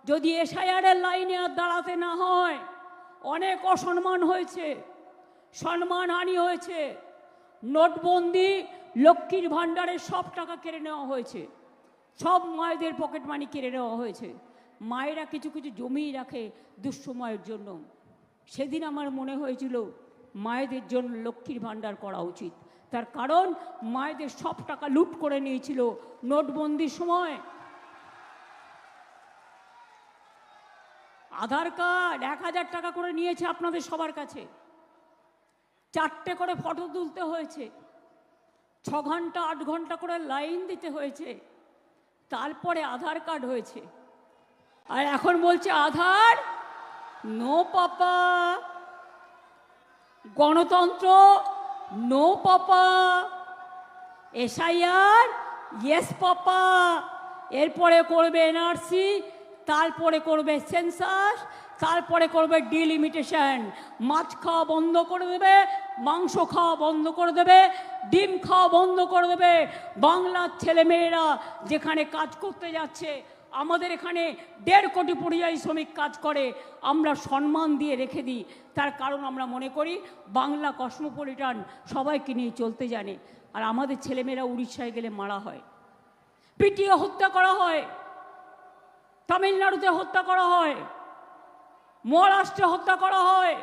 যদি এসআইআরের লাইনে আর দাঁড়াতে না হয়, অনেক অসম্মান হয়েছে, সম্মানহানি হয়েছে। নোটবন্দি, লক্ষ্মীর ভাণ্ডারের সব টাকা কেড়ে নেওয়া হয়েছে, সব মায়েদের পকেট মানি কেড়ে নেওয়া হয়েছে। মায়েরা কিছু কিছু জমিয়ে রাখে দুঃসময়ের জন্য। সেদিন আমার মনে হয়েছিল মায়েদের জন্য লক্ষ্মীর ভাণ্ডার করা উচিত। তার কারণ মায়েদের সব টাকা লুট করে নিয়েছিল নোটবন্দির সময়। আধার কার্ড 1000 টাকা করে নিয়েছে আপনাদের সবার কাছে, 4টে করে ফটো তুলতে হয়েছে, 6 ঘন্টা 8 ঘন্টা করে লাইন দিতে হয়েছে, তারপরে আধার কার্ড হয়েছে। আর এখন বলছে আধার নো পাপা, গণতন্ত্র no papa, SIR yes papa. এরপরে করবে এনআরসি, তারপরে করবে সেন্সাস, তারপরে করবে ডিলিমিটেশন। মাছ খাওয়া বন্ধ করে দেবে, মাংস খাওয়া বন্ধ করে দেবে, ডিম খাওয়া বন্ধ করে দেবে। বাংলার ছেলেমেয়েরা যেখানে কাজ করতে যাচ্ছে, আমাদের এখানে 1.5 কোটি পরিযায়ী শ্রমিক কাজ করে, আমরা সম্মান দিয়ে রেখে দিই। তার কারণ আমরা মনে করি বাংলা কসমোপলিটান, সবাইকে নিয়ে চলতে জানে। আর আমাদের ছেলেমেয়েরা উড়িষ্যায় গেলে মারা হয়, পিটিয়ে হত্যা করা হয়, তামিলনাড়ুতে হত্যা করা হয়, মহারাষ্ট্রে হত্যা করা হয়,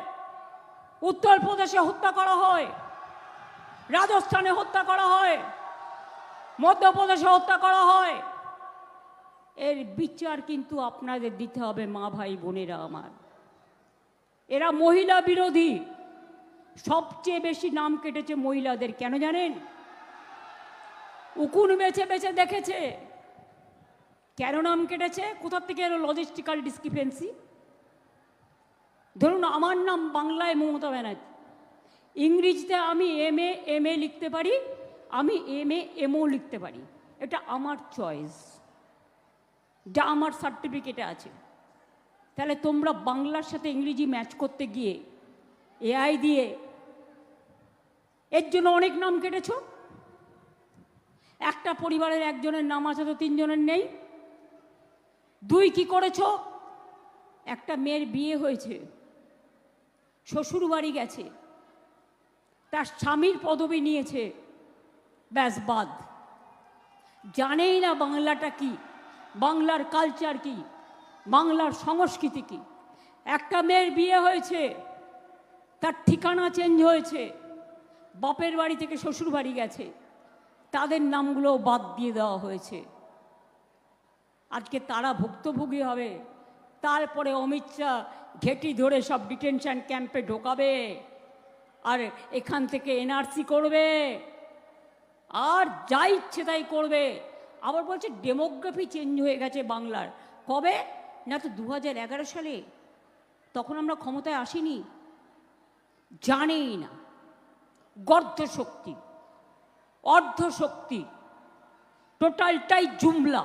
উত্তরপ্রদেশে হত্যা করা হয়, রাজস্থানে হত্যা করা হয়, মধ্যপ্রদেশে হত্যা করা হয়। এর বিচার কিন্তু আপনাদের দিতে হবে মা ভাই বোনেরা আমার। এরা মহিলা বিরোধী, সবচেয়ে বেশি নাম কেটেছে মহিলাদের। কেন জানেন? উকুন বেছে বেছে দেখেছে কেন নাম কেটেছে, কোথা থেকে এলো লজিস্টিক্যাল ডিসক্রিপেন্সি। ধরুন আমার নাম বাংলায় মমতা ব্যানার্জি, ইংরেজিতে আমি এমএ লিখতে পারি, আমি এমও লিখতে পারি, এটা আমার চয়েস, যা আমার সার্টিফিকেটে আছে। তাহলে তোমরা বাংলার সাথে ইংরেজি ম্যাচ করতে গিয়ে এআই দিয়ে এর জন্য অনেক নাম কেটেছ। একটা পরিবারের একজনের নাম আছে তো 3 জনের নেই। 2 কি করেছ? একটা মেয়ের বিয়ে হয়েছে, শ্বশুর বাড়ি গেছে, তার স্বামীর পদবি নিয়েছে, ব্যাস বাদ। জানেই না বাংলাটা কি, বাংলার কালচার কি, বাংলার সংস্কৃতি কি। একটা মেয়ের বিয়ে হয়েছে, তার ঠিকানা চেঞ্জ হয়েছে, বাপের বাড়ি থেকে শ্বশুর বাড়ি গেছে, তাদের নামগুলো বাদ দিয়ে দেওয়া হয়েছে। আজকে তারা ভুক্তভোগী হবে। তারপরে অমিত শাহ ঘেঁটি ধরে সব ডিটেনশন ক্যাম্পে ঢোকাবে, আর এখান থেকে এনআরসি করবে, আর যা ইচ্ছে তাই করবে। আবার বলছে ডেমোগ্রাফি চেঞ্জ হয়ে গেছে বাংলার। কবে? না তো 2011 সালে, তখন আমরা ক্ষমতায় আসিনি, জানেই না। গর্ধশক্তি, অর্ধশক্তি, টোটালটাই জুমলা।